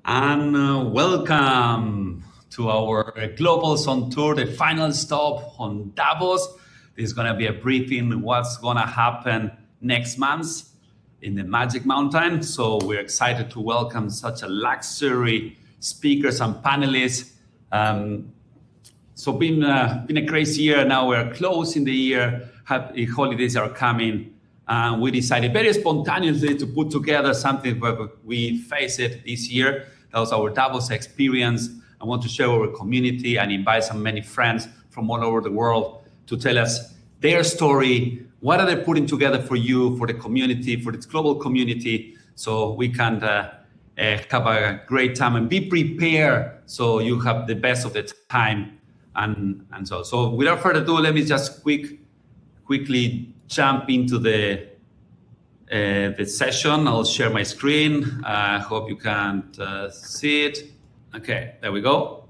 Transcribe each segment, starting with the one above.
And welcome to our Globals on Tour, the final stop on Davos. This is going to be a briefing what's going to happen next month in the Magic Mountain. So we're excited to welcome such a luxury speakers and panelists. So been a crazy year. Now we're closing the year. Happy holidays are coming. We decided very spontaneously to put together something where we face it this year. That was our Davos experience. I want to share our community and invite some many friends from all over the world to tell us their story. What are they putting together for you, for the community, for this global community, so we can have a great time and be prepared so you have the best of the time. And so without further ado, let me just quickly jump into the session. I'll share my screen. I hope you can see it. Okay, there we go.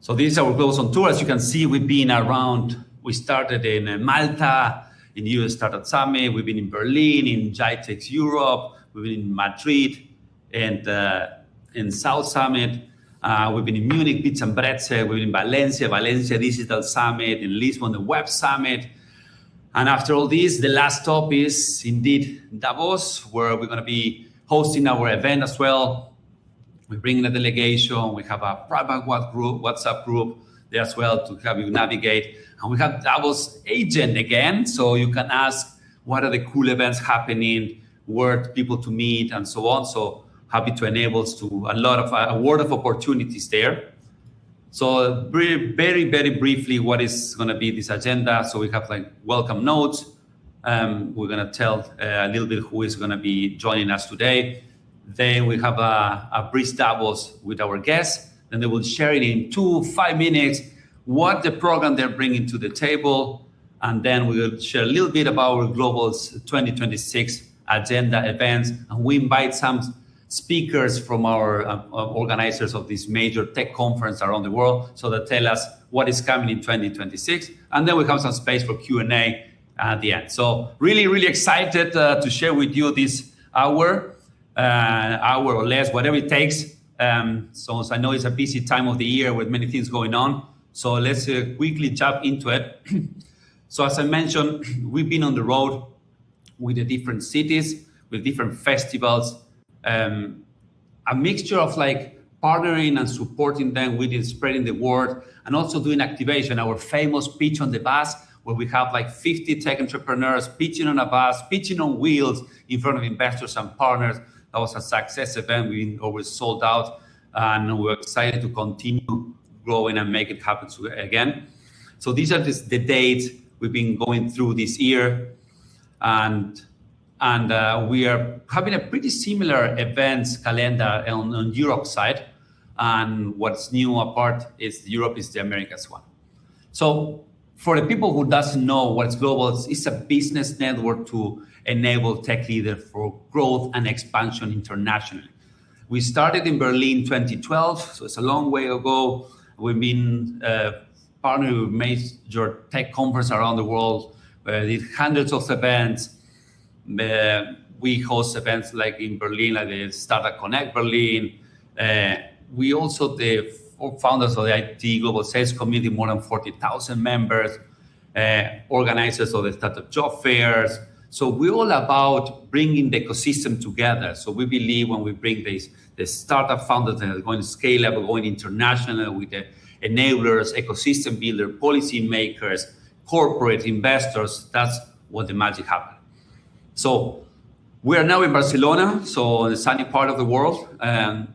So this is our Globals on Tour. As you can see, we've been around. We started in Malta, in US Startup Summit. We've been in Berlin, in GITEX Europe. We've been in Madrid and in South Summit. We've been in Munich, Pizza and Brezel. We've been in Valencia Digital Summit, in Lisbon, the Web Summit. And after all this, the last stop is indeed Davos, where we're going to be hosting our event as well. We're bringing a delegation. We have a private WhatsApp group there as well to have you navigate. And we have Davos agent again, so you can ask what are the cool events happening, where people to meet, and so on. So happy to enable to a lot of a world of opportunities there. So very, very briefly, what is going to be this agenda? So we have like welcome notes. We're going to tell a little bit who is going to be joining us today. Then we have a brief Davos with our guests. Then they will share it in 5 minutes, what the program they're bringing to the table. And then we will share a little bit about our Global's 2026 agenda events. And we invite some speakers from our organizers of this major tech conference around the world, so they tell us what is coming in 2026. And then we have some space for Q&A at the end. So really excited to share with you this hour or less, whatever it takes. So I know it's a busy time of the year with many things going on. So let's quickly jump into it. So as I mentioned, we've been on the road with the different cities, with different festivals, a mixture of like partnering and supporting them with spreading the word, and also doing activation. Our famous pitch on the bus, where we have like 50 tech entrepreneurs pitching on a bus, pitching on wheels in front of investors and partners. That was a success event. We always sold out, and we're excited to continue growing and make it happen again. So these are the dates we've been going through this year, and we are having a pretty similar events calendar on Europe side. And what's new apart is Europe is the Americas one. So for the people who doesn't know what's global, it's a business network to enable tech leaders for growth and expansion internationally. We started in Berlin 2012, so it's a long way ago. We've been partnering with major tech conferences around the world. We did hundreds of events. We host events like in Berlin, like the Startup Connect Berlin. We also the founders of the IT Global Sales Community, more than 40,000 members, organizers of the Startup Job Fairs. So we're all about bringing the ecosystem together. So we believe when we bring the startup founders that are going to scale up, going international with the enablers, ecosystem builder, policy makers, corporate investors, that's what the magic happens. So we are now in Barcelona, so the sunny part of the world, and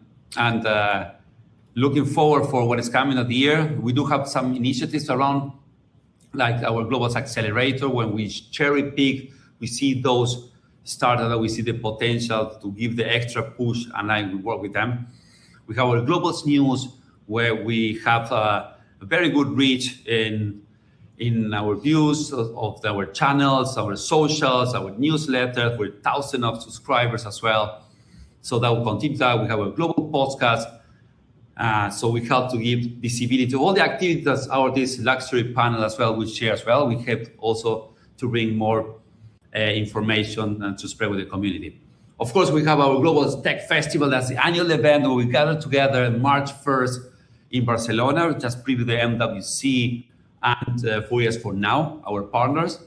looking forward for what is coming of the year. We do have some initiatives around, like our Global Accelerator. When we cherry pick, we see those startups, we see the potential to give the extra push, and we work with them. We have our Global News, where we have a very good reach in our views of our channels, our socials, our newsletters, with thousands of subscribers as well. So that will continue. We have a global podcast. So we help to give visibility to all the activities that this luxury panel as well, we share as well. We help also to bring more information and to spread with the community. Of course, we have our Global Tech Festival. That's the annual event where we gather together on March 1st in Barcelona, just preview the MWC and 4 years from now, our partners.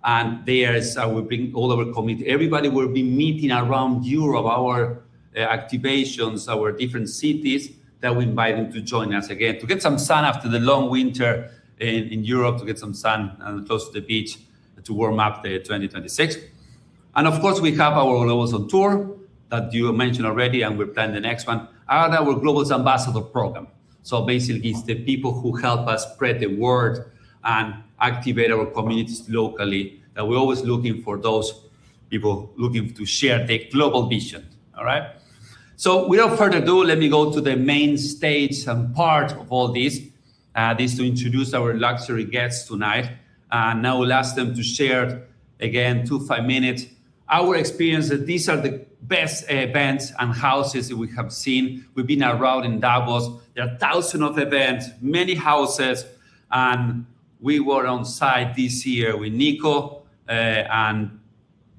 And there's, we bring all our community. Everybody will be meeting around Europe, our activations, our different cities that we invite them to join us again, to get some sun after the long winter in Europe, to get some sun close to the beach, to warm up the 2026. And of course, we have our Globals on Tour that you mentioned already, and we're planning the next one, and our Globals Ambassador program. So basically, it's the people who help us spread the word and activate our communities locally, that we're always looking for those people looking to share the global vision, all right? So without further ado, let me go to the main stage and part of all this. This is to introduce our luxury guests tonight. And now we'll ask them to share, again, 2-5 minutes, our experience that these are the best events and houses that we have seen. We've been around in Davos. There are thousands of events, many houses, and we were on site this year with Nico, and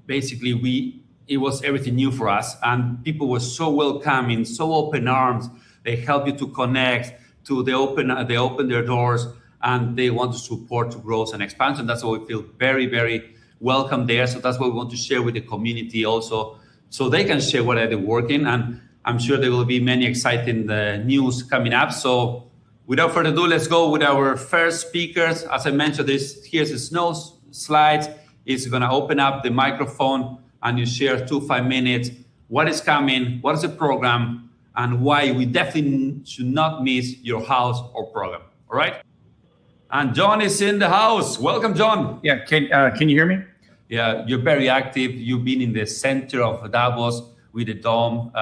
basically it was everything new for us, and people were so welcoming, so open arms. They help you to connect, they open their doors, and they want to support to growth and expansion. That's why we feel very, very welcome there. So that's what we want to share with the community also, so they can share what they're working. And I'm sure there will be many exciting news coming up. So without further ado, let's go with our first speakers. As I mentioned, here's the snow slides. It's going to open up the microphone, and you share 2-5 minutes. What is coming? What is the program? And why we definitely should not miss your house or program. All right? And John is in the house. Welcome, John. Yeah, can you hear me? Yeah, you're very active. You've been in the center of Davos with the dome.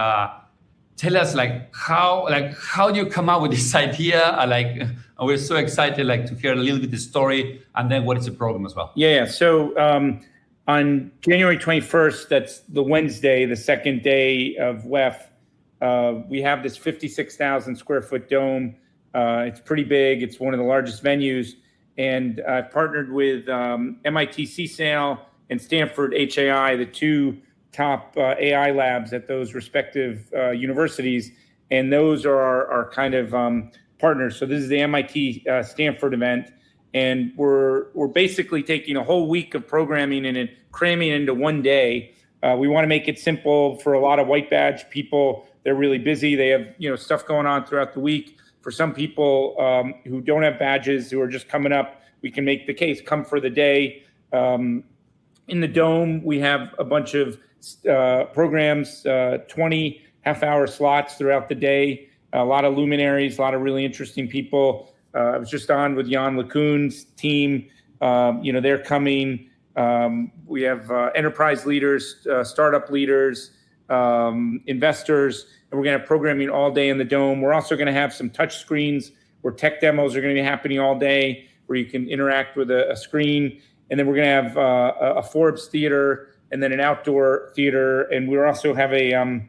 Tell us, how do you come up with this idea? We're so excited, to hear a little bit the story, and then what is the program as well? Yeah. So on January 21st, that's the Wednesday, the second day of WEF, we have this 56,000 square foot dome. It's pretty big. It's one of the largest venues. And I've partnered with MIT CSAIL and Stanford HAI, the two top AI labs at those respective universities. And those are our kind of partners. So this is the MIT Stanford event. And we're basically taking a whole week of programming and cramming into one day. We want to make it simple for a lot of white badge people. They're really busy. They have stuff going on throughout the week. For some people who don't have badges, who are just coming up, we can make the case, come for the day. In the dome, we have a bunch of programs, 20 half-hour slots throughout the day, a lot of luminaries, a lot of really interesting people. I was just on with Jan LeCun's team. They're coming. We have enterprise leaders, startup leaders, investors, and we're going to have programming all day in the dome. We're also going to have some touch screens where tech demos are going to be happening all day, where you can interact with a screen. And then we're going to have a Forbes theater, and then an outdoor theater. And we also have a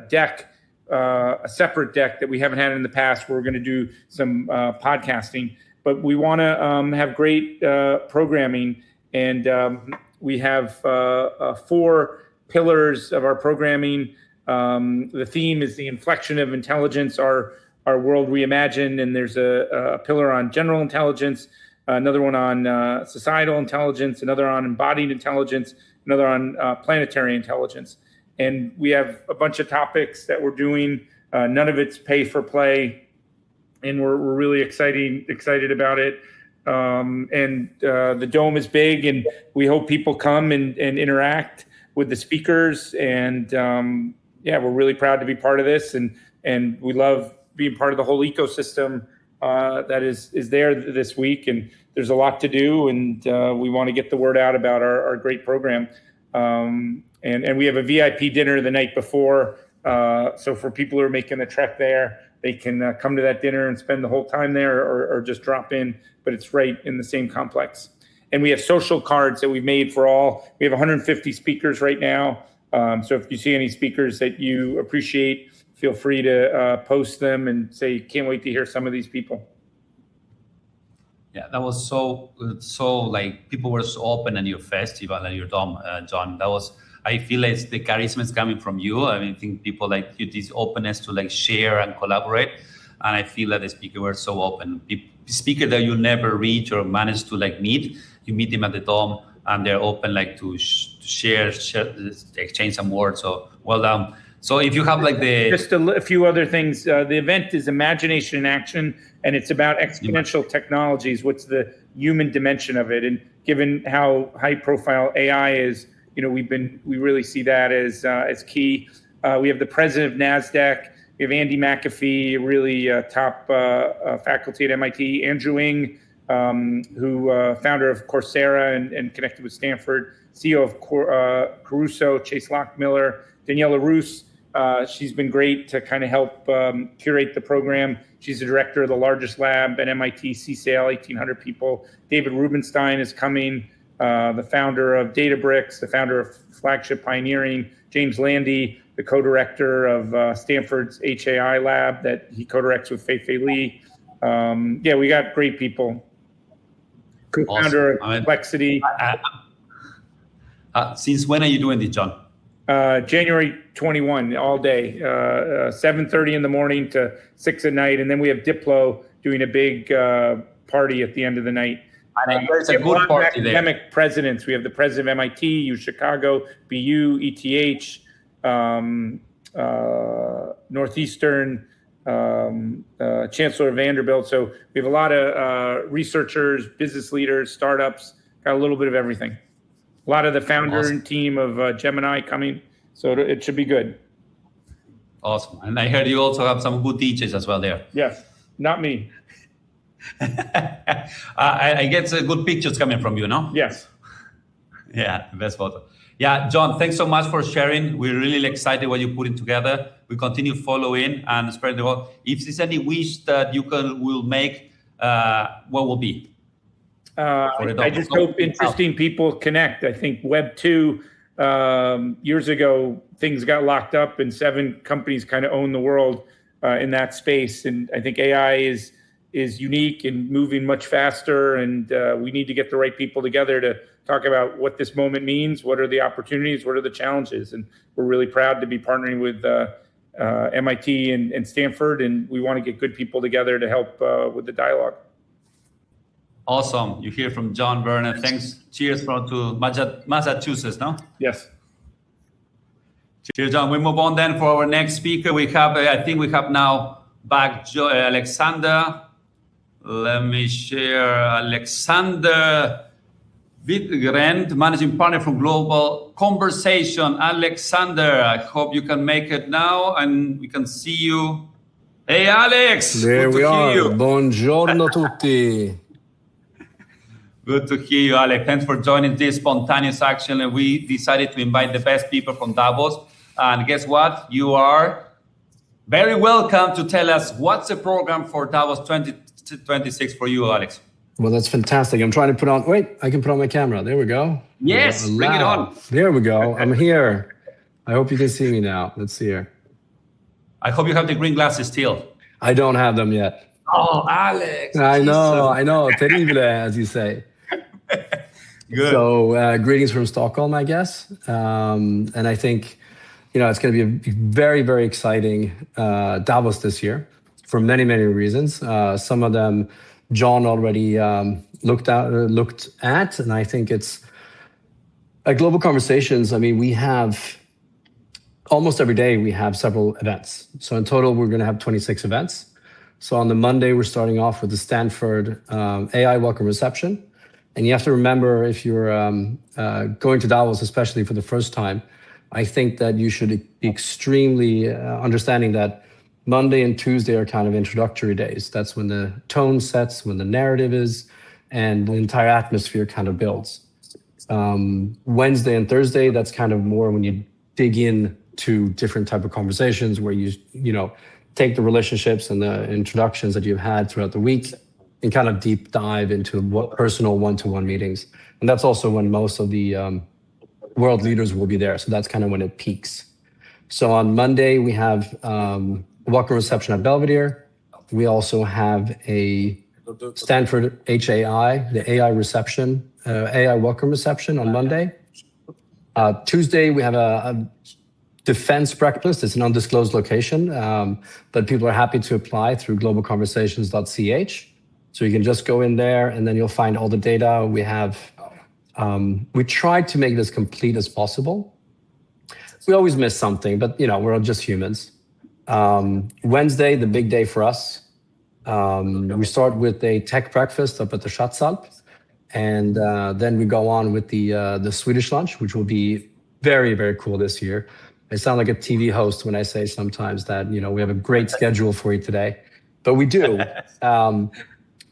deck, a separate deck that we haven't had in the past, where we're going to do some podcasting. But we want to have great programming, and we have 4 pillars of our programming. The theme is the inflection of intelligence, our world reimagined, and there's a pillar on general intelligence, another one on societal intelligence, another on embodied intelligence, another on planetary intelligence. And we have a bunch of topics that we're doing. None of it's pay for play, and we're really excited about it. The dome is big, and we hope people come and interact with the speakers. And we're really proud to be part of this, and we love being part of the whole ecosystem that is there this week. And there's a lot to do, and we want to get the word out about our great program. And we have a VIP dinner the night before. So for people who are making the trek there, they can come to that dinner and spend the whole time there, or just drop in, but it's right in the same complex. And we have social cards that we've made for all. We have 150 speakers right now. So if you see any speakers that you appreciate, feel free to post them and say, can't wait to hear some of these people. Yeah, that was so like people were so open at your festival and your dome, John. That was, I feel like it's the charisma is coming from you. I mean, I think people like you, this openness to like share and collaborate. And I feel that the speakers were so open. Speaker that you never reach or manage to like meet, you meet them at the dome and they're open like to share, exchange some words. So well done. So if you have like just a few other things, the event is Imagination in Action, and it's about exponential technologies. What's the human dimension of it? And given how high profile AI is, you know, we really see that as key. We have the president of NASDAQ. We have Andy McAfee, really top faculty at MIT. Andrew Ng, who founder of Coursera and connected with Stanford. CEO of Caruso, Chase Lockmiller. Daniela Roos. She's been great to kind of help curate the program. She's the director of the largest lab at MIT, CSAIL, 1,800 people. David Rubenstein is coming, the founder of Databricks, the founder of Flagship Pioneering. James Landy, the co-director of Stanford's HAI lab that he co-directs with Fei-Fei Li. Yeah, we got great people. Co-founder of Complexity. Since when are you doing this, John? January 21, all day, 7:30 in the morning to 6 at night. And then we have Diplo doing a big party at the end of the night. It's a good party there. Academic presidents. We have the president of MIT, U Chicago, BU, ETH, Northeastern, Chancellor of Vanderbilt. So we have a lot of researchers, business leaders, startups, got a little bit of everything. A lot of the founder and team of Gemini coming, so it should be good. Awesome. And I heard you also have some good teachers as well there. Yes, not me. I get good pictures coming from you, no? Yes. Yeah, the best photo. Yeah, John, thanks so much for sharing. We're really excited what you're putting together. We continue following and spread the word. If there's any wish that you will make, what will be? I just hope interesting people connect. I think Web 2, years ago, things got locked up and 7 companies kind of own the world in that space. And I think AI is unique and moving much faster. And we need to get the right people together to talk about what this moment means, what are the opportunities, what are the challenges. And we're really proud to be partnering with MIT and Stanford. And we want to get good people together to help with the dialogue. Awesome. You hear from John, Werner. Thanks. Cheers to Massachusetts, no? Yes. Cheers, John. We move on then for our next speaker. We have, I think we have now back Alexander. Let me share Alexander Widegren, managing partner from Global Conversation. Alexander, I hope you can make it now and we can see you. Hey, Alex. There we are. Buongiorno tutti. Good to hear you, Alex. Thanks for joining this spontaneous action. And we decided to invite the best people from Davos. And guess what? You are very welcome to tell us what's the program for Davos 2026 for you, Alex. Well, that's fantastic. I'm trying to put on, I can put on my camera. There we go. Yes, bring it on. There we go. I'm here. I hope you can see me now. Let's see here. I hope you have the green glasses still. I don't have them yet. Oh, Alex. I know. Terrible, as you say. Good. So greetings from Stockholm, I guess. And I think, it's going to be a very, very exciting Davos this year for many, many reasons. Some of them John already looked at, and I think it's at Global Conversations. I mean, we have almost every day we have several events. So in total, we're going to have 26 events. So on the Monday, we're starting off with the Stanford AI Welcome Reception. And you have to remember, if you're going to Davos, especially for the first time, I think that you should be extremely understanding that Monday and Tuesday are kind of introductory days. That's when the tone sets, when the narrative is, and the entire atmosphere kind of builds. Wednesday and Thursday, that's kind of more when you dig in to different type of conversations where you take the relationships and the introductions that you've had throughout the week and kind of deep dive into personal one-to-one meetings. And that's also when most of the world leaders will be there. So that's kind of when it peaks. So on Monday, we have a welcome reception at Belvedere. We also have a Stanford HAI, the AI reception, AI welcome reception on Monday. Tuesday, we have a defense breakfast. It's an undisclosed location, but people are happy to apply through globalconversations.ch. So you can just go in there and then you'll find all the data. We tried to make it as complete as possible. We always miss something, but we're all just humans. Wednesday, the big day for us. We start with a tech breakfast up at the Schatzalp, and then we go on with the Swedish lunch, which will be very, very cool this year. I sound like a TV host when I say sometimes that we have a great schedule for you today, but we do.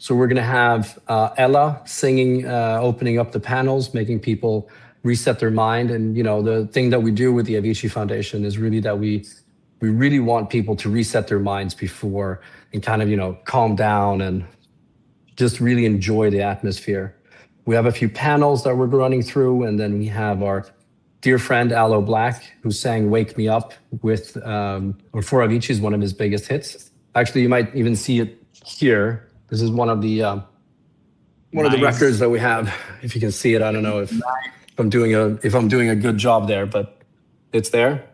So we're going to have Ella singing, opening up the panels, making people reset their mind. And the thing that we do with the Avicii Foundation is really that we really want people to reset their minds before and kind of calm down and just really enjoy the atmosphere. We have a few panels that we're running through, and then we have our dear friend Aloe Black, who sang "Wake Me Up" with or for Avicii, is one of his biggest hits. Actually, you might even see it here. This is one of the records that we have. If you can see it, I don't know if I'm doing a good job there, but it's there.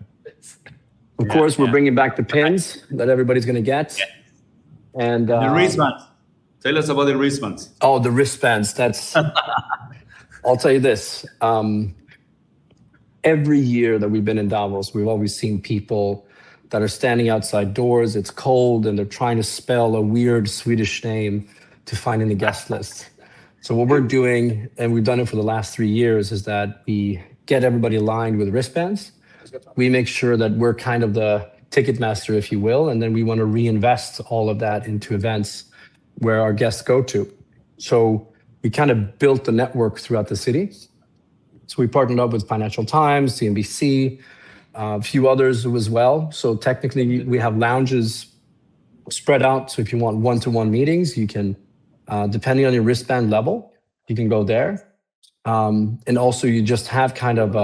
Of course, we're bringing back the pins that everybody's going to get, and the wristbands. Tell us about the wristbands. Oh, the wristbands. That's. I'll tell you this. Every year that we've been in Davos, we've always seen people that are standing outside doors. It's cold, and they're trying to spell a weird Swedish name to find in the guest list. So what we're doing, and we've done it for the last 3 years, is that we get everybody aligned with wristbands. We make sure that we're kind of the ticket master, if you will, and then we want to reinvest all of that into events where our guests go to. So we kind of built the network throughout the city. So we partnered up with Financial Times, CNBC, a few others as well. So technically, we have lounges spread out. So if you want one-to-one meetings, you can, depending on your wristband level, you can go there. And also, you just have kind of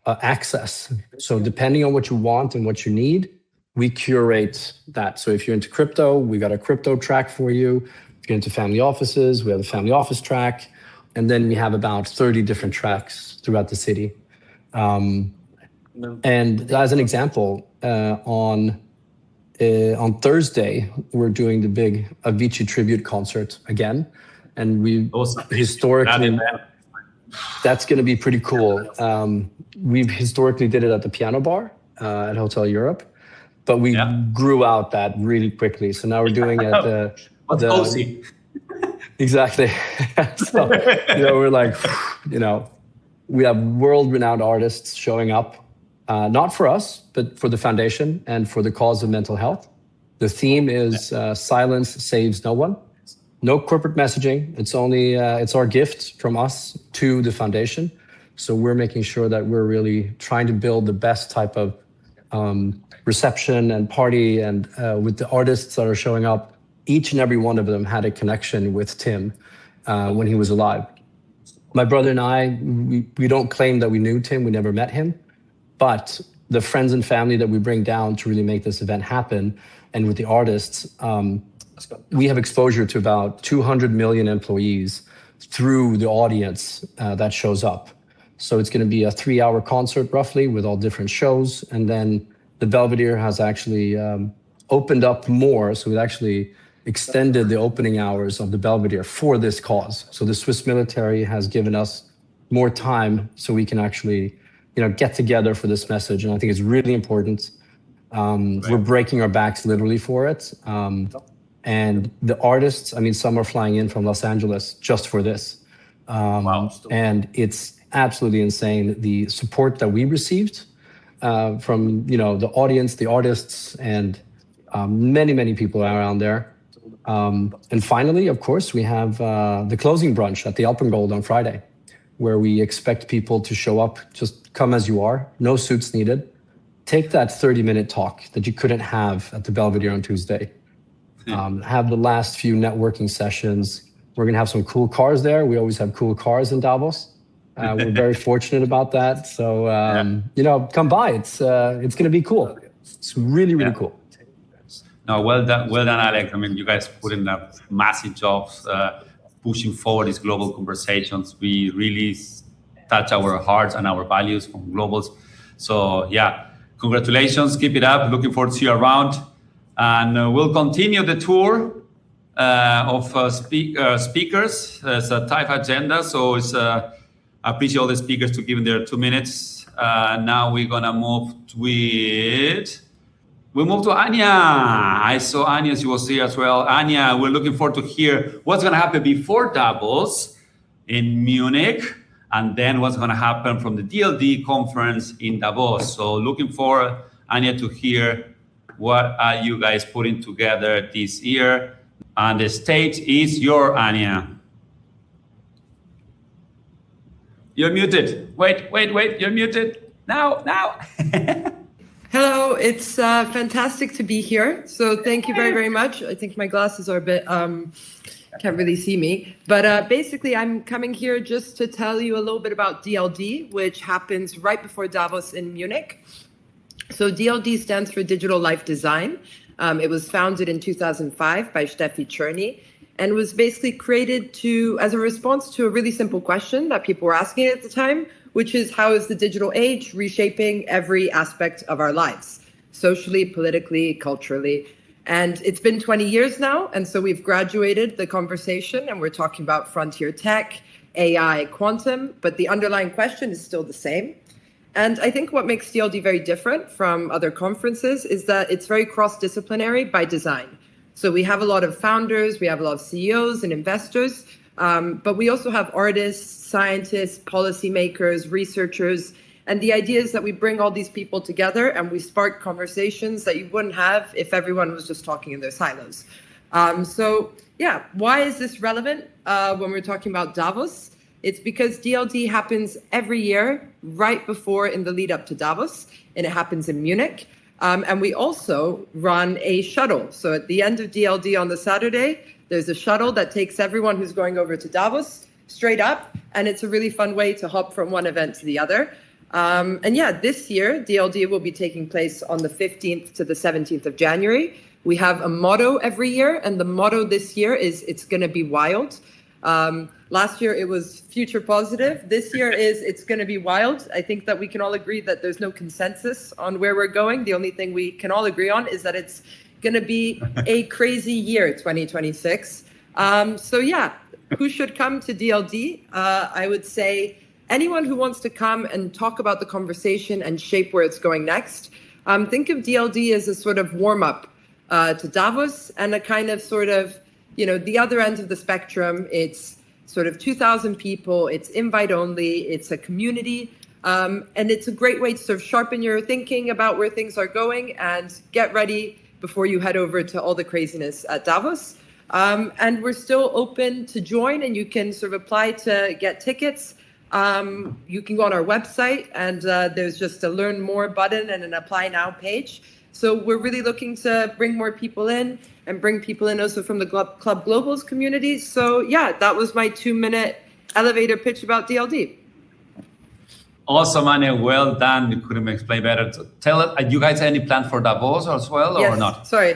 access. So depending on what you want and what you need, we curate that. So if you're into crypto, we got a crypto track for you. If you're into family offices, we have a family office track. And then we have about 30 different tracks throughout the city. And as an example, on Thursday, we're doing the big Avicii tribute concert again. And we historically, that's going to be pretty cool. We've historically did it at the Piano Bar at Hotel Europe, but we grew out that really quickly. So now we're doing it at the exactly. So, we're like, we have world-renowned artists showing up. Not for us, but for the foundation and for the cause of mental health. The theme is silence saves no one. No corporate messaging. It's only it's our gift from us to the foundation. So we're making sure that we're really trying to build the best type of reception and party. And with the artists that are showing up, each and every one of them had a connection with Tim when he was alive. My brother and I, we don't claim that we knew Tim. We never met him. But the friends and family that we bring down to really make this event happen, and with the artists, we have exposure to about 200 million employees through the audience that shows up. So it's going to be a 3-hour concert roughly with all different shows. And then the Belvedere has actually opened up more. So we actually extended the opening hours of the Belvedere for this cause. So the Swiss military has given us more time so we can actually get together for this message. And I think it's really important. We're breaking our backs literally for it. And the artists, some are flying in from Los Angeles just for this. Wow. And it's absolutely insane, the support that we received from, the audience, the artists, and many, many people around there. And finally, of course, we have the closing brunch at the Alpengold on Friday, where we expect people to show up, just come as you are, no suits needed. Take that 30-minute talk that you couldn't have at the Belvedere on Tuesday. Have the last few networking sessions. We're going to have some cool cars there. We always have cool cars in Davos. We're very fortunate about that. So, come by. It's going to be cool. It's really, really cool. No, well done, Alex. I mean, you guys put in a massive job pushing forward these global conversations. We really touch our hearts and our values from globals. So yeah, congratulations. Keep it up. Looking forward to see you around. And we'll continue the tour of speakers. It's a tight agenda, so I appreciate all the speakers to give their 2 minutes. Now we're gonna move we move to Anya. I saw Anya, she was here as well. Anya, we're looking forward to hear what's gonna happen before Davos in Munich, and then what's gonna happen from the DLD conference in Davos. So looking forward, Anya, to hear what are you guys putting together this year. And the stage is yours, Anya. You're muted. Wait, you're muted. Now. Hello, it's fantastic to be here. So thank you very, very much. I think my glasses are a bit, can't really see me. But basically, I'm coming here just to tell you a little bit about DLD, which happens right before Davos in Munich. So DLD stands for Digital Life Design. It was founded in 2005 by Steffi Czerny and was basically created as a response to a really simple question that people were asking at the time, which is how is the digital age reshaping every aspect of our lives, socially, politically, culturally. And it's been 20 years now. And so we've graduated the conversation and we're talking about frontier tech, AI, quantum, but the underlying question is still the same. And I think what makes DLD very different from other conferences is that it's very cross-disciplinary by design. So we have a lot of founders, we have a lot of CEOs and investors, but we also have artists, scientists, policymakers, researchers. And the idea is that we bring all these people together and we spark conversations that you wouldn't have if everyone was just talking in their silos. So yeah, why is this relevant when we're talking about Davos? It's because DLD happens every year right before in the lead up to Davos, and it happens in Munich. And we also run a shuttle. So at the end of DLD on the Saturday, there's a shuttle that takes everyone who's going over to Davos straight up. And it's a really fun way to hop from one event to the other. And yeah, this year, DLD will be taking place on the 15th to the 17th of January. We have a motto every year. And the motto this year is, it's going to be wild. Last year, it was future positive. This year is it's going to be wild. I think that we can all agree that there's no consensus on where we're going. The only thing we can all agree on is that it's going to be a crazy year, 2026. So yeah, who should come to DLD? I would say anyone who wants to come and talk about the conversation and shape where it's going next. Think of DLD as a sort of warm-up to Davos and a kind of sort of, the other end of the spectrum. It's sort of 2,000 people, it's invite only, it's a community, and it's a great way to sort of sharpen your thinking about where things are going and get ready before you head over to all the craziness at Davos. And we're still open to join, and you can sort of apply to get tickets. You can go on our website, and there's just a learn more button and an apply now page. So we're really looking to bring more people in and bring people in also from the Club Globals community. So yeah, that was my 2-minute elevator pitch about DLD. Awesome, Anya. Well done. You couldn't explain better. Tell us, you guys any plan for Davos as well, yes, or not? Sorry,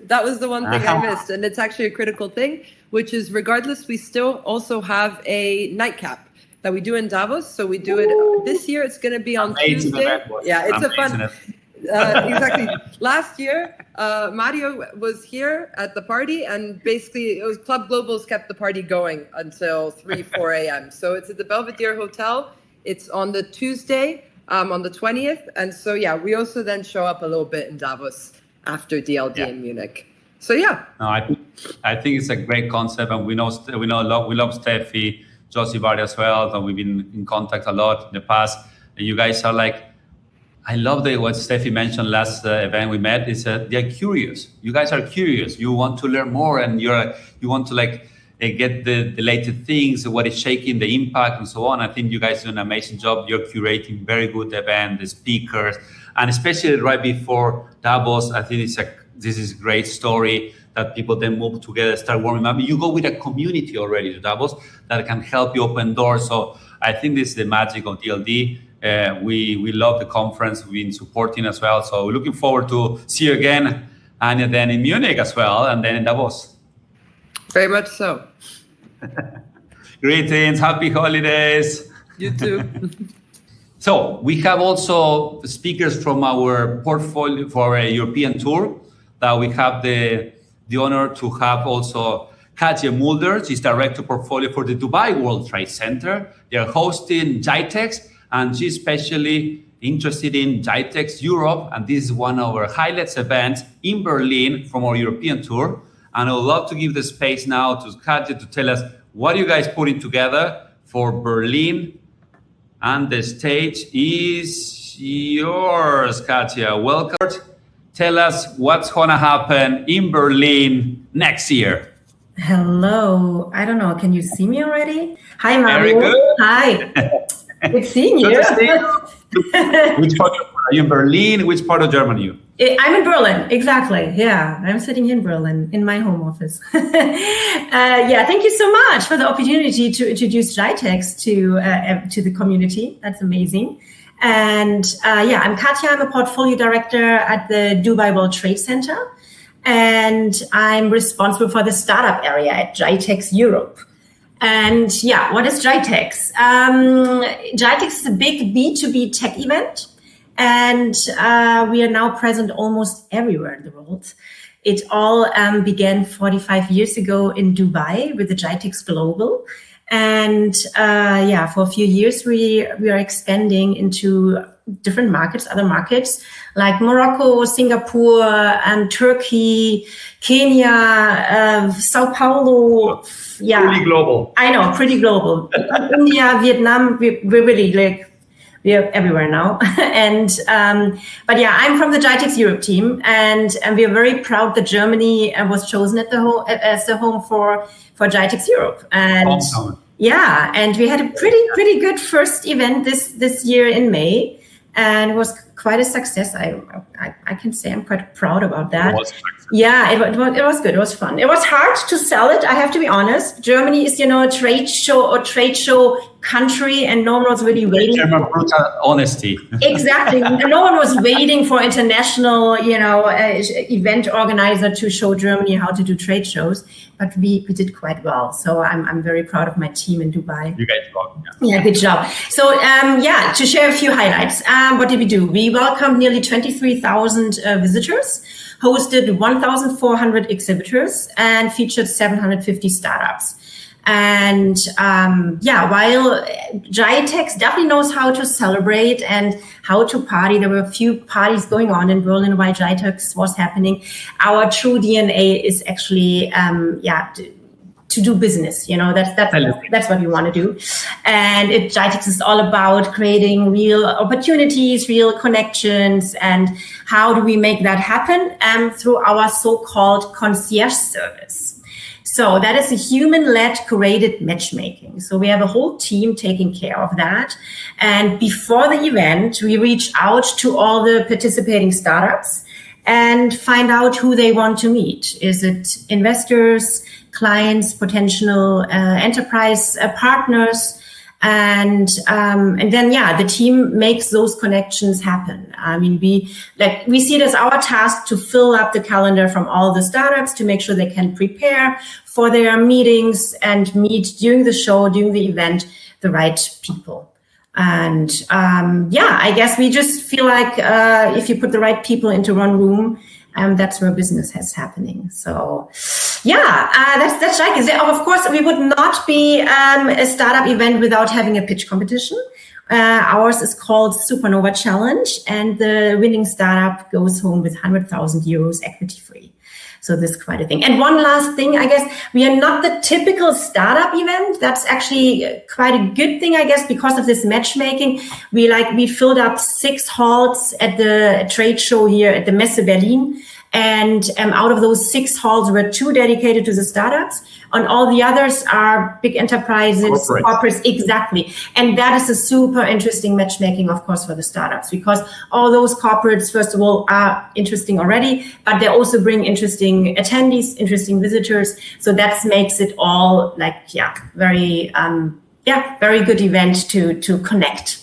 that was the one thing I missed. And it's actually a critical thing, which is regardless, we still also have a nightcap that we do in Davos. So we do it this year. It's going to be on Tuesday. Yeah, it's a fun. Exactly. Last year, Mario was here at the party, and basically it was Club Globals kept the party going until 4 a.m. So it's at the Belvedere Hotel. It's on the Tuesday, on the 20th. And so, yeah, we also then show up a little bit in Davos after DLD in Munich. So, yeah. No, I think it's a great concept. And we love Steffi, Josie Bardi as well. And we've been in contact a lot in the past. And you guys are like, I love what Steffi mentioned last event we met is they're curious. You guys are curious. You want to learn more, and you want to get the latest things, what is shaking, the impact, and so on. I think you guys do an amazing job. You're curating very good event, the speakers, and especially right before Davos. I think this is a great story that people then move together, start warming up. You go with a community already to Davos that can help you open doors. So I think this is the magic of DLD. We love the conference. We've been supporting as well. So we're looking forward to see you again. and then in Munich as well, and then in Davos. Very much so. Greetings, happy holidays. You too. So we have also speakers from our portfolio for a European tour that we have the honor to have also Katja Mulder. She's Director Portfolio for the Dubai World Trade Center. They're hosting GITEX, and she's especially interested in GITEX Europe. And this is one of our highlights events in Berlin from our European tour. And I would love to give the space now to Katja to tell us what you guys putting together for Berlin. And the stage is yours, Katja. Welcome. Tell us what's going to happen in Berlin next year. Hello. I don't know. Can you see me already? Hi, Mario. Very good. Hi. Good seeing you. Good to see you. Which part are you in Berlin? Which part of Germany are you? I'm in Berlin. Exactly. Yeah. I'm sitting in Berlin in my home office. Thank you so much for the opportunity to introduce GITEX to the community. That's amazing. And I'm Katja. I'm a portfolio director at the Dubai World Trade Center. And I'm responsible for the startup area at GITEX Europe. And what is GITEX? GITEX is a big B2B tech event. And we are now present almost everywhere in the world. It all began 45 years ago in Dubai with the GITEX Global. And for a few years, we are expanding into different markets, other markets like Morocco, Singapore, Turkey, Kenya, Sao Paulo. Yeah, pretty global. I know, pretty global. India, Vietnam, we're really we are everywhere now. And I'm from the GITEX Europe team, and we are very proud that Germany was chosen as the home for GITEX Europe. And awesome. Yeah, and we had a pretty good first event this year in May. And it was quite a success. I can say I'm quite proud about that. It was good. It was fun. It was hard to sell it. I have to be honest. Germany is, a trade show country, and no one was really waiting. German brutal honesty. Exactly. No one was waiting for international, event organizer to show Germany how to do trade shows. But we did quite well. So I'm very proud of my team in Dubai. You guys rock. Yeah, good job. So to share a few highlights. What did we do? We welcomed nearly 23,000 visitors, hosted 1,400 exhibitors, and featured 750 startups. And while GITEX definitely knows how to celebrate and how to party, there were a few parties going on in Berlin while GITEX was happening. Our true DNA is actually, to do business. That's what we want to do. And GITEX is all about creating real opportunities, real connections, and how do we make that happen? Through our so-called concierge service. So that is a human-led curated matchmaking. So we have a whole team taking care of that. And before the event, we reach out to all the participating startups and find out who they want to meet. Is it investors, clients, potential enterprise partners? And then the team makes those connections happen. I mean, we see it as our task to fill up the calendar from all the startups to make sure they can prepare for their meetings and meet during the show, during the event, the right people. And I guess we just feel like if you put the right people into one room, that's where business is happening. So, that's like it. Of course, we would not be a startup event without having a pitch competition. Ours is called Supernova Challenge, and the winning startup goes home with 100,000 euros equity free. So this is quite a thing. And one last thing, I guess, we are not the typical startup event. That's actually quite a good thing, I guess, because of this matchmaking. We filled up 6 halls at the trade show here at the Messe Berlin. And out of those 6 halls were 2 dedicated to the startups. And all the others are big enterprises, corporates, exactly. And that is a super interesting matchmaking, of course, for the startups, because all those corporates, first of all, are interesting already, but they also bring interesting attendees, interesting visitors. So that makes it all very good event to connect.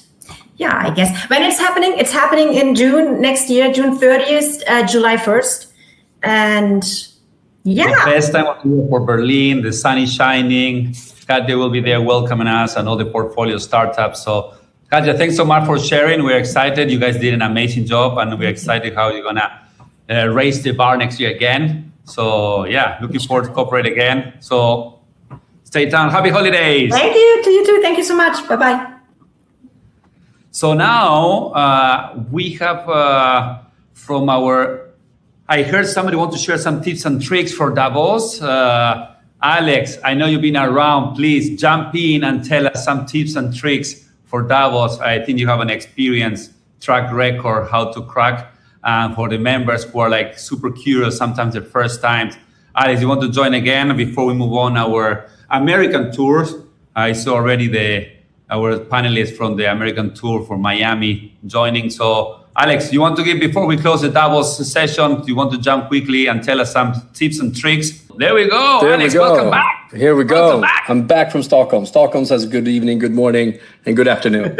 Yeah, I guess when it's happening in June next year, June 30th, July 1st. And yeah. The best time of the year for Berlin, the sun is shining. Katja will be there welcoming us and all the portfolio startups. So Katja, thanks so much for sharing. We're excited. You guys did an amazing job, and we're excited how you're going to raise the bar next year again. So yeah, looking forward to cooperate again. So stay tuned. Happy holidays. Thank you. To you too. Thank you so much. Bye-bye. So now we have from I heard somebody want to share some tips and tricks for Davos. Alex, I know you've been around. Please jump in and tell us some tips and tricks for Davos. I think you have an experience track record how to crack. For the members who are like super curious, sometimes the first time. Alex, you want to join again before we move on our American tours? I saw already our panelists from the American tour for Miami joining. So Alex, you want to give, before we close the Davos session, do you want to jump quickly and tell us some tips and tricks? There we go. There Alex, we go. welcome back. Here we go. Back. I'm back from Stockholm. Stockholm says good evening, good morning, and good afternoon.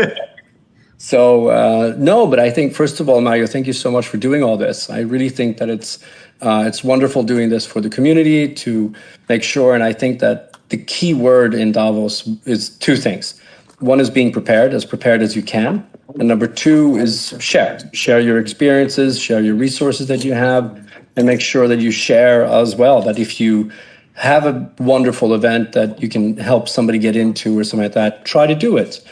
So, no, but I think, first of all, Mario, thank you so much for doing all this. I really think that it's wonderful doing this for the community to make sure. And I think that the key word in Davos is two things. One is being prepared as you can. And number two is share your experiences, share your resources that you have, and make sure that you share as well, that if you have a wonderful event that you can help somebody get into or something like that, try to do it,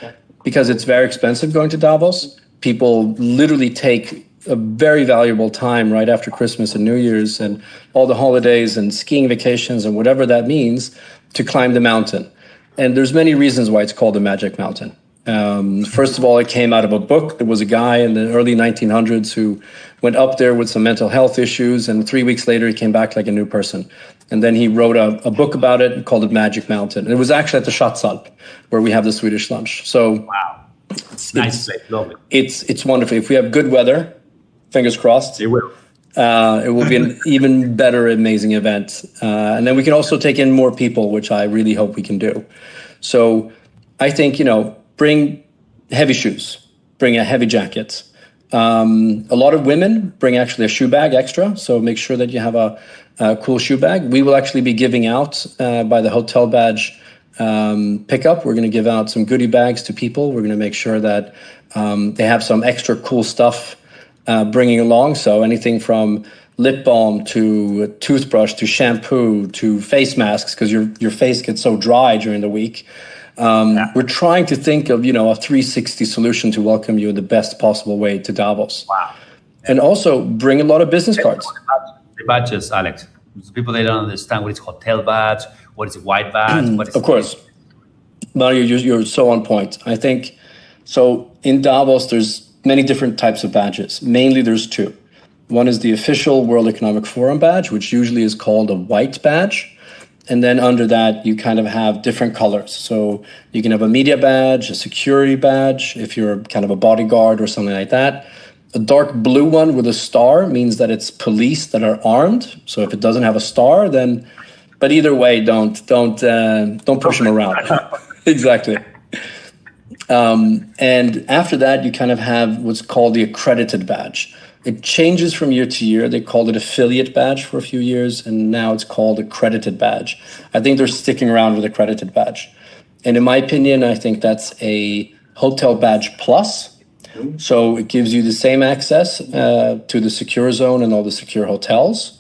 because it's very expensive going to Davos. People literally take a very valuable time right after Christmas and New Year's and all the holidays and skiing vacations and whatever that means to climb the mountain. And there's many reasons why it's called the Magic Mountain. First of all, it came out of a book. There was a guy in the early 1900s who went up there with some mental health issues, and 3 weeks later he came back like a new person. And then he wrote a book about it and called it Magic Mountain. And it was actually at the Schatzalp, where we have the Swedish lunch. So wow, nice place, lovely. It's wonderful. If we have good weather, fingers crossed, it will. It will be an even better, amazing event. And then we can also take in more people, which I really hope we can do. So I think, bring heavy shoes, bring a heavy jacket. A lot of women bring actually a shoe bag extra. So make sure that you have a cool shoe bag. We will actually be giving out by the hotel badge pickup. We're going to give out some goodie bags to people. We're going to make sure that they have some extra cool stuff bringing along. So anything from lip balm to toothbrush to shampoo to face masks, because your face gets so dry during the week. We're trying to think of, a 360 solution to welcome you in the best possible way to Davos. Wow. And also bring a lot of business cards. The badges, Alex. People, they don't understand what is hotel badge, what is a white badge. What is of course. Mario, you're so on point. I think, so in Davos, there's many different types of badges. Mainly there's two. One is the official World Economic Forum badge, which usually is called a white badge. And then under that, you kind of have different colors. So you can have a media badge, a security badge, if you're kind of a bodyguard or something like that. A dark blue one with a star means that it's police that are armed. So if it doesn't have a star, then, but either way, don't push them around. Exactly. And after that, you kind of have what's called the accredited badge. It changes from year to year. They called it affiliate badge for a few years, and now it's called accredited badge. I think they're sticking around with accredited badge. And in my opinion, I think that's a hotel badge plus. So it gives you the same access to the secure zone and all the secure hotels.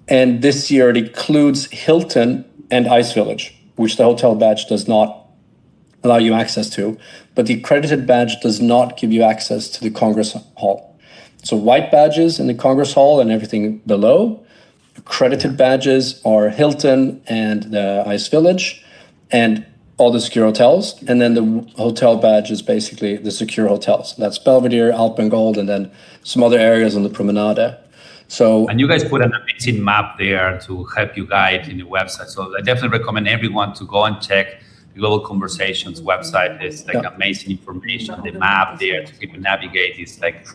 And this year it includes Hilton and Ice Village, which the hotel badge does not allow you access to. But the accredited badge does not give you access to the Congress Hall. So white badges in the Congress Hall and everything below. Accredited badges are Hilton and the Ice Village and all the secure hotels. And then the hotel badge is basically the secure hotels. That's Belvedere, Alpengold, and then some other areas on the Promenade. So, and you guys put an amazing map there to help you guide in the website. So I definitely recommend everyone to go and check the Global Conversations website. It's like amazing information. The map there to keep you navigate is like...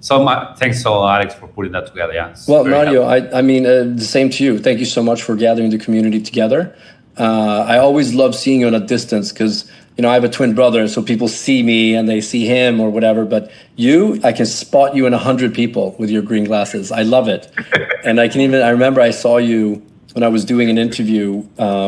So thanks, Alex, for putting that together. Yeah. Well, Mario, I mean, the same to you. Thank you so much for gathering the community together. I always love seeing you at a distance because I have a twin brother, so people see me and they see him or whatever. But I can spot you in 100 people with your green glasses. I love it. And I remember I saw you when I was doing an interview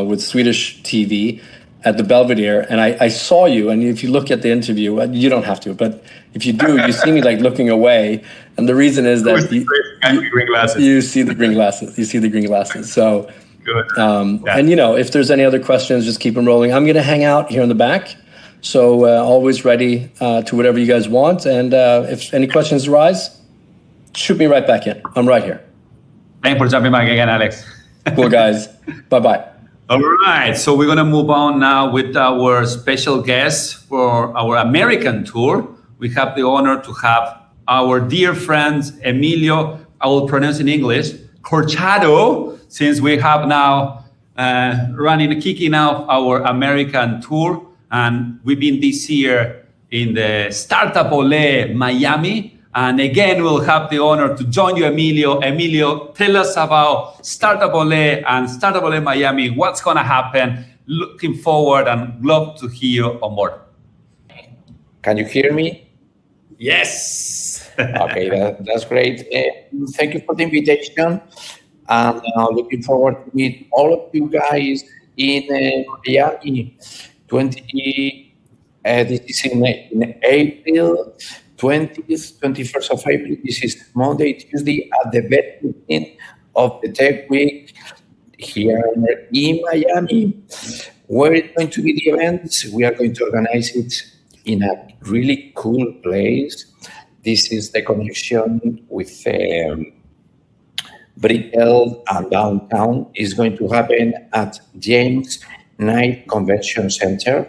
with Swedish TV at the Belvedere, and I saw you. And if you look at the interview, you don't have to, but if you do, you see me like looking away. And the reason is that you see the green glasses. You see the green glasses. So. Good. And if there's any other questions, just keep them rolling. I'm going to hang out here in the back, so always ready to whatever you guys want. And if any questions arise, shoot me right back in. I'm right here. Thanks for jumping back again, Alex. Cool, guys. Bye-bye. All right, so we're going to move on now with our special guests for our American tour. We have the honor to have our dear friend Emilio, I will pronounce in English, Corchado, since we have now kicking off our American tour. And we've been this year in the Startup Ole Miami. And again, we'll have the honor to join you, Emilio. Emilio, tell us about Startup Ole and Startup Ole Miami. What's going to happen? Looking forward and love to hear you on board. Can you hear me? Yes. Okay, that's great. Thank you for the invitation. And looking forward to meet all of you guys in Miami. This is in April 20th, 21st of April. This is Monday, Tuesday at the very beginning of the Tech Week here in Miami. Where is going to be the event? We are going to organize it in a really cool place. This is the connection with Brickell and downtown. Is going to happen at James Knight Convention Center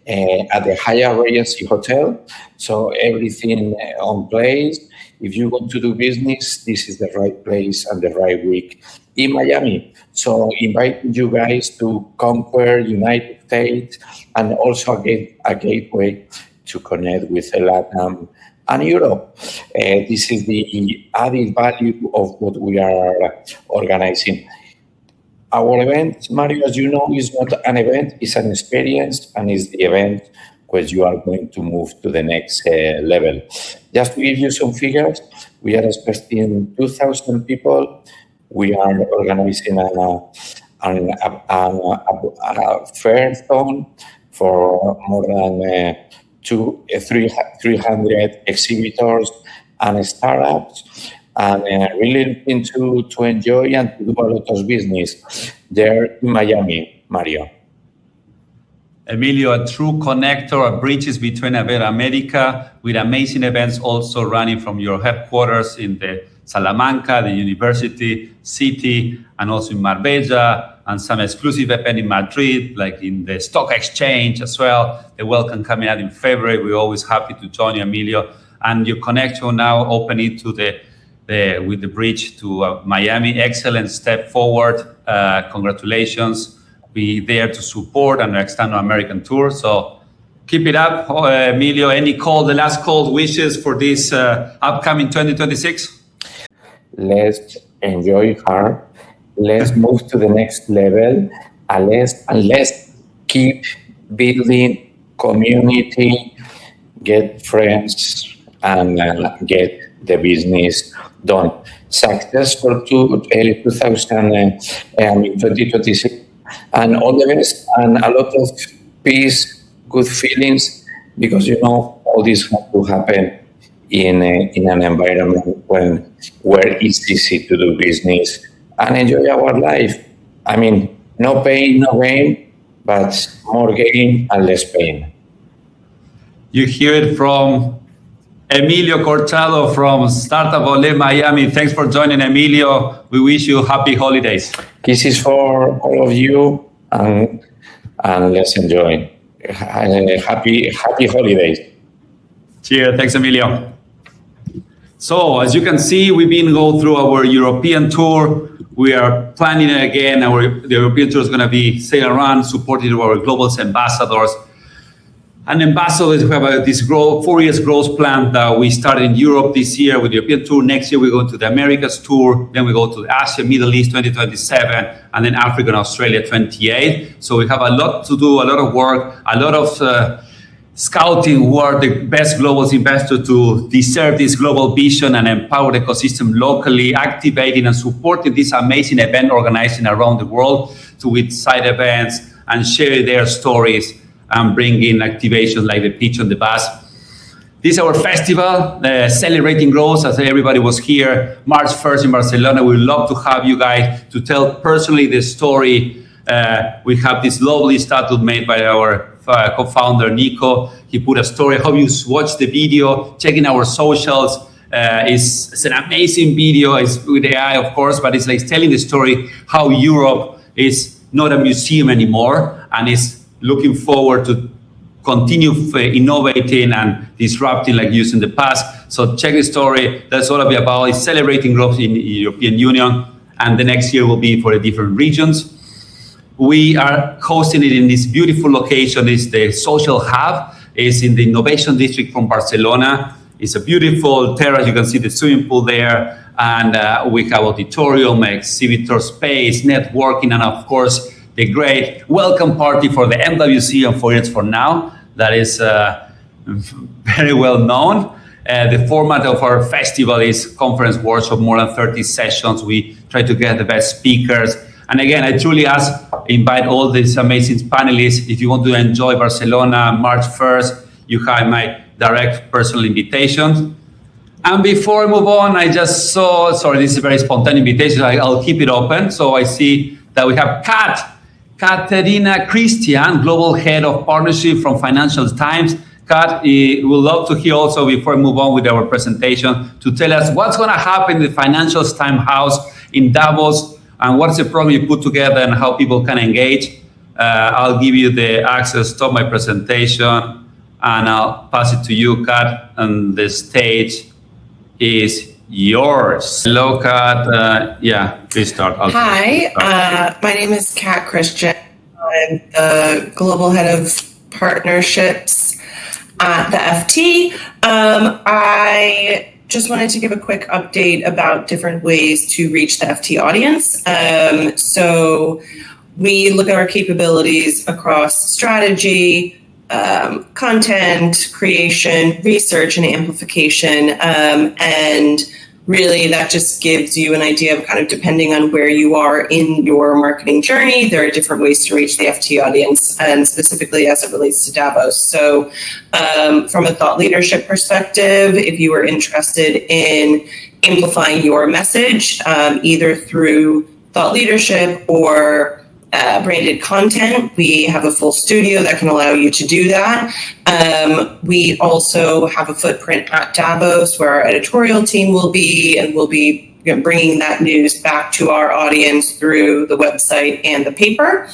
at the Hyatt Regency Hotel. So everything on place. If you want to do business, this is the right place and the right week in Miami. So inviting you guys to conquer United States and also a gateway to connect with LATAM and Europe. This is the added value of what we are organizing. Our event, Mario, as you know, is not an event, it's an experience, and it's the event where you are going to move to the next level. Just to give you some figures, we are expecting 2,000 people. We are organizing a fair zone for more than 300 exhibitors and startups, and really looking to enjoy and to do a lot of business there in Miami, Mario. Emilio, a true connector of bridges between America, with amazing events also running from your headquarters in the Salamanca, the university city, and also in Marbella, and some exclusive event in Madrid, like in the stock exchange as well. The welcome coming out in February. We're always happy to join you, Emilio. And your connection now opening to with the bridge to Miami. Excellent step forward. Congratulations. Be there to support and extend our American tour. So keep it up. Emilio, the last call wishes for this upcoming 2026? Let's enjoy hard. Let's move to the next level, and let's keep building community, get friends, and get the business done. Success for 2026, and all the best, and a lot of peace, good feelings, because all this has to happen in an environment where it's easy to do business and enjoy our life. I mean, no pain, no gain, but more gain and less pain. You hear it from Emilio Corchado from Startup Ole Miami. Thanks for joining, Emilio. We wish you happy holidays. Kisses for all of you, and let's enjoy. Happy holidays. Cheers. Thanks, Emilio. So, as you can see, we've been going through our European tour. We are planning again. The European tour is going to be sail around, supported by our global ambassadors. And ambassadors, we have this 4 years growth plan that we started in Europe this year with the European tour. Next year, we go to the Americas tour. Then we go to Asia, Middle East 2027, and then Africa and Australia 28. So we have a lot to do, a lot of work, a lot of scouting who are the best global investors to deserve this global vision and empower the ecosystem locally, activating and supporting this amazing event organizing around the world with side events and share their stories and bring in activations like the pitch on the bus. This is our festival, Celebrating Growth, as everybody was here, March 1st in Barcelona. We would love to have you guys to tell personally the story. We have this lovely statue made by our co-founder, Nico. He put a story. I hope you watch the video, check in our socials. It's an amazing video. It's with AI, of course, but it's like telling the story how Europe is not a museum anymore and is looking forward to continue innovating and disrupting like used in the past. So check the story. That's all I'll be about. It's celebrating growth in the European Union. And the next year will be for the different regions. We are hosting it in this beautiful location. It's the social hub. It's in the innovation district from Barcelona. It's a beautiful terrace. You can see the swimming pool there. And we have auditorium, exhibitor space, networking, and of course, the great welcome party for the MWC and 4 years from now. That is very well known. The format of our festival is conference workshop, more than 30 sessions. We try to get the best speakers. And again, I truly invite all these amazing panelists. If you want to enjoy Barcelona, March 1st, you have my direct personal invitation. And before I move on, I just saw, sorry, this is a very spontaneous invitation. I'll keep it open. So I see that we have Katerina Christian, Global Head of Partnership from Financial Times. Kat, we would love to hear also, before I move on with our presentation, to tell us what's going to happen in the Financial Times House in Davos and what's the program you put together and how people can engage. I'll give you the access, stop my presentation, and I'll pass it to you, Kat, and the stage is yours. Hello, Kat. Yeah, please start. Hi, my name is Kat Christian. I'm the Global Head of Partnerships at the FT. I just wanted to give a quick update about different ways to reach the FT audience. So we look at our capabilities across strategy, content creation, research, and amplification. And really, that just gives you an idea of kind of depending on where you are in your marketing journey, there are different ways to reach the FT audience, and specifically as it relates to Davos. So from a thought leadership perspective, if you are interested in amplifying your message, either through thought leadership or branded content, we have a full studio that can allow you to do that. We also have a footprint at Davos where our editorial team will be, and we'll be bringing that news back to our audience through the website and the paper.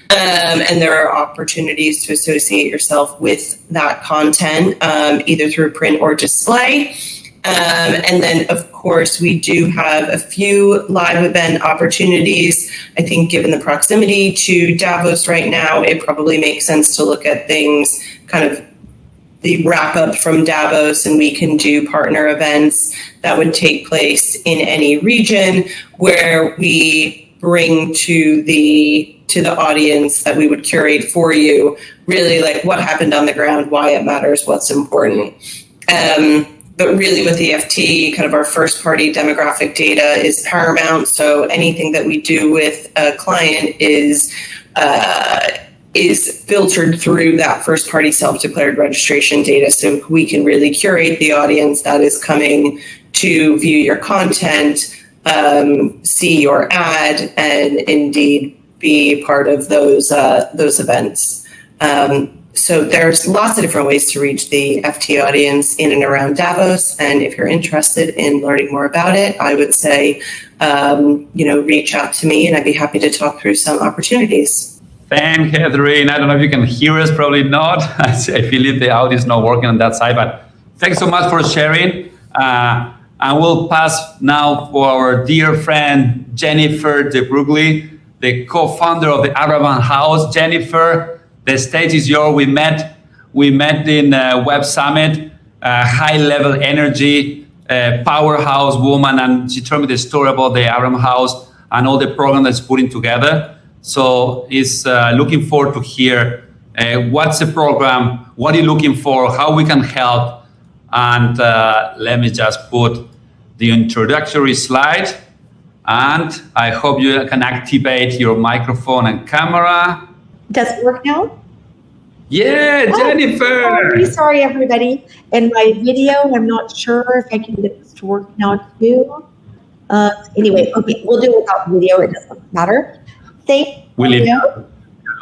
And there are opportunities to associate yourself with that content, either through print or display. And then, of course, we do have a few live event opportunities. I think given the proximity to Davos right now, it probably makes sense to look at things kind of the wrap up from Davos, and we can do partner events that would take place in any region where we bring to the audience that we would curate for you, really like what happened on the ground, why it matters, what's important. But really with the FT, kind of our first party demographic data is paramount. So anything that we do with a client is filtered through that first party self-declared registration data. So we can really curate the audience that is coming to view your content, see your ad, and indeed be part of those events. So there's lots of different ways to reach the FT audience in and around Davos. And if you're interested in learning more about it, I would say, reach out to me and I'd be happy to talk through some opportunities. Thanks, Catherine. I don't know if you can hear us, probably not. I believe the audio is not working on that side, but thanks so much for sharing. And we'll pass now for our dear friend, Jennifer de Brugli, the co-founder of the Araban House. Jennifer, the stage is yours. We met we met in Web Summit, high-level energy, powerhouse woman, and she told me the story about the Abraham House and all the program that's putting together. So it's looking forward to hear what's the program, what are you looking for, how we can help. And let me just put the introductory slide. And I hope you can activate your microphone and camera. Does it work now? Yeah, Jennifer. Sorry, everybody. In my video, I'm not sure if I can get this to work now too. Anyway, okay, we'll do it without video. It doesn't matter. Thank you.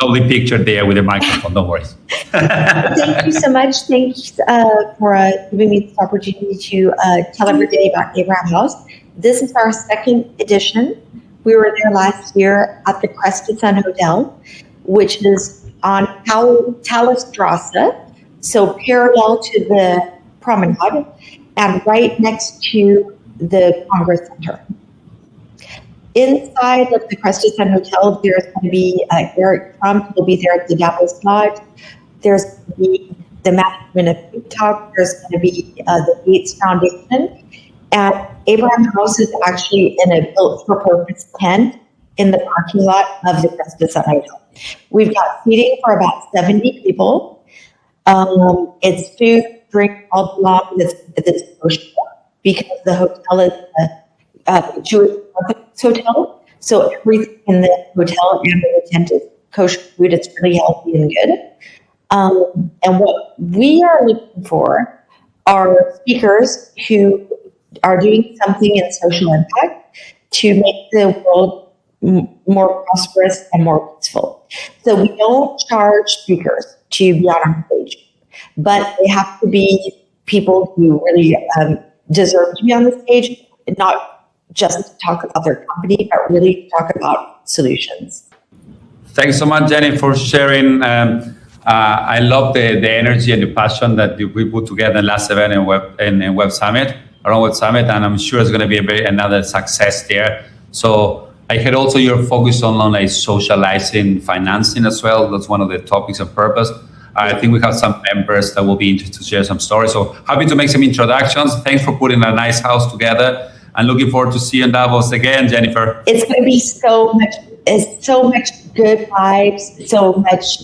Lovely picture there with the microphone. Don't worry. Thank you so much. Thanks for giving me this opportunity to tell everybody about Abraham House. This is our second edition. We were there last year at the Crested Sun Hotel, which is on Talstrasse, so parallel to the promenade and right next to the Congress Center. Inside of the Crested Sun Hotel, there's going to be Eric Trump will be there at the Davos Lodge. There's going to be the management of TikTok. There's going to be the Gates Foundation. And Abraham House is actually in a built-for-purpose tent in the parking lot of the Crested Sun Hotel. We've got seating for about 70 people. It's food, drink, all along this social because the hotel is a Jewish hotel. So everything in the hotel and the tent is kosher food. It's really healthy and good. And what we are looking for are speakers who are doing something in social impact to make the world more prosperous and more peaceful. So we don't charge speakers to be on our stage, but they have to be people who really deserve to be on the stage, and not just talk about their company, but really talk about solutions. Thanks so much, Jenny, for sharing. I love the energy and the passion that we put together in the last event in Web Summit, around Web Summit, and I'm sure it's going to be another success there. So I heard also your focus on like socializing financing as well. That's one of the topics of purpose. I think we have some members that will be interested to share some stories. So happy to make some introductions. Thanks for putting a nice house together, and looking forward to see you in Davos again, Jennifer. It's going to be so much good vibes, so much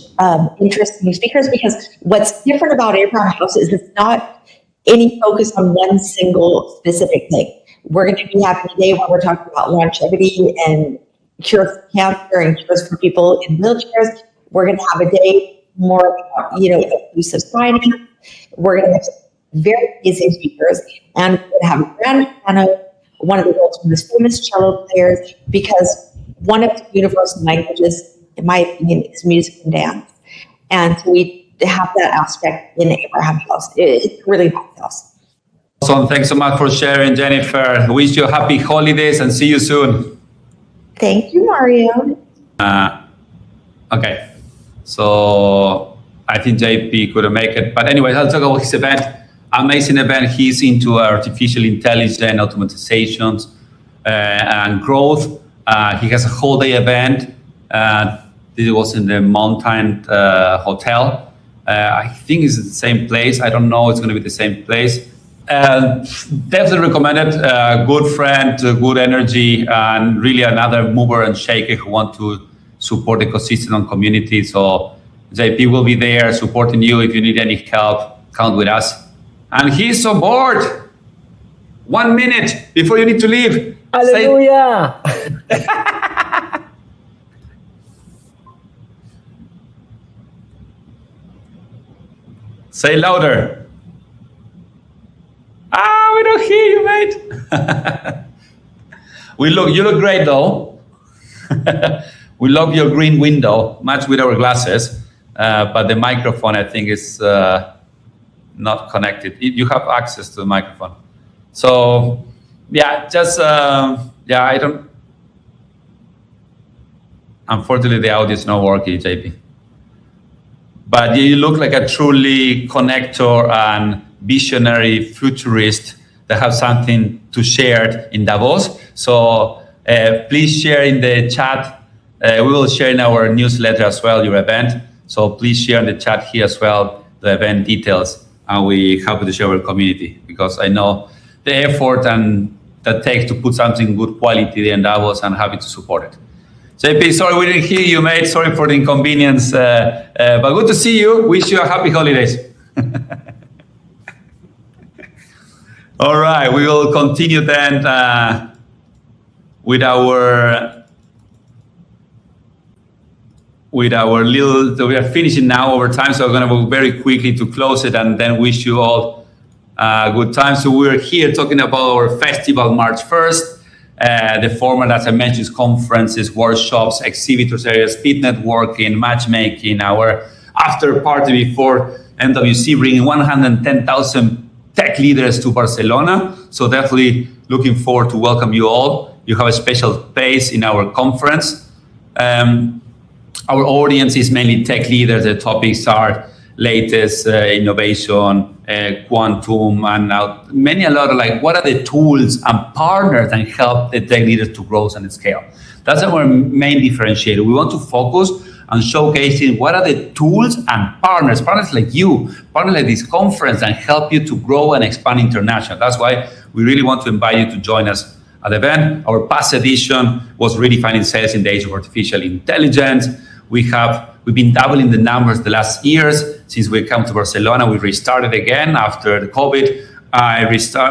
interesting speakers, because what's different about Abraham House is it's not any focus on one single specific thing. We're going to be having a day where we're talking about longevity and cures for cancer and cures for people in wheelchairs. We're going to have a day more about, inclusive finance. We're going to have very amazing speakers, and we're going to have a grand piano, one of the world's most famous cello players, because one of the universal languages, in my opinion, is music and dance. And so we have that aspect in Abraham House. It's really nice house. Awesome. Thanks so much for sharing, Jennifer. Wish you happy holidays and see you soon. Thank you, Mario. Okay. So I think JP couldn't make it. But anyway, I'll talk about his event. Amazing event. He's into artificial intelligence, automatizations, and growth. He has a whole day event. This was in the Mountain Hotel. I think it's the same place. I don't know. It's going to be the same place. Definitely recommended. Good friend, good energy, and really another mover and shaker who want to support the ecosystem and community. So JP will be there supporting you. If you need any help, count with us. And he's on board. 1 minute before you need to leave. Hallelujah. Say louder. We don't hear you, mate. You look great though. We love your green window, matched with our glasses, but the microphone, I think, is not connected. You have access to the microphone. So, I don't. Unfortunately, the audio is not working, JP. But you look like a truly connector and visionary futurist that have something to share in Davos. So please share in the chat. We will share in our newsletter as well, your event. So please share in the chat here as well the event details, and we happy to share our community, because I know the effort and that takes to put something good quality there in Davos, and happy to support it. JP, sorry we didn't hear you, mate. Sorry for the inconvenience, but good to see you. Wish you a happy holidays. All right, we will continue then with our little. We are finishing now over time, so I'm going to go very quickly to close it, and then wish you all a good time. So we're here talking about our festival March 1st. The format, as I mentioned, is conferences, workshops, exhibitors areas, speed networking, matchmaking, our after party before MWC, bringing 110,000 tech leaders to Barcelona. So definitely looking forward to welcome you all. You have a special place in our conference. Our audience is mainly tech leaders. The topics are latest innovation, quantum, and a lot of like, what are the tools and partners that help the tech leaders to grow and scale? That's our main differentiator. We want to focus on showcasing what are the tools and partners like you, partners like this conference, and help you to grow and expand international. That's why we really want to invite you to join us at the event. Our past edition was redefining sales in the age of artificial intelligence. We've been doubling the numbers the last years since we come to Barcelona. We restarted again after the COVID.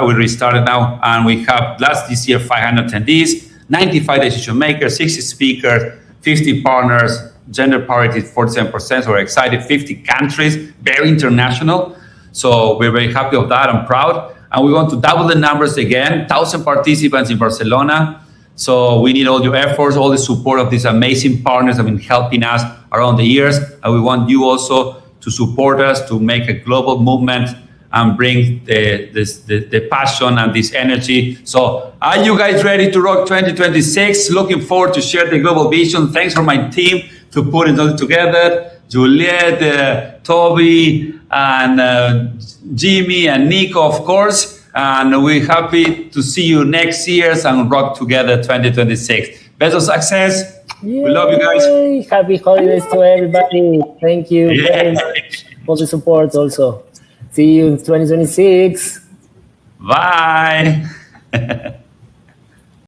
We restarted now, and we have this year 500 attendees, 95 decision makers, 60 speakers, 50 partners, gender parity 47%. So we're excited. 50 countries, very international. So we're very happy of that and proud. And we want to double the numbers again, 1,000 participants in Barcelona. So we need all your efforts, all the support of these amazing partners that have been helping us around the years. And we want you also to support us to make a global movement and bring the passion and this energy. So are you guys ready to rock 2026? Looking forward to share the global vision. Thanks for my team to put it all together. Juliet, Toby, and Jimmy, and Nico, of course. And we're happy to see you next year and rock together 2026. Best of success. Yay. We love you guys. Happy holidays to everybody. Thank you very much for the support also. See you in 2026. Bye.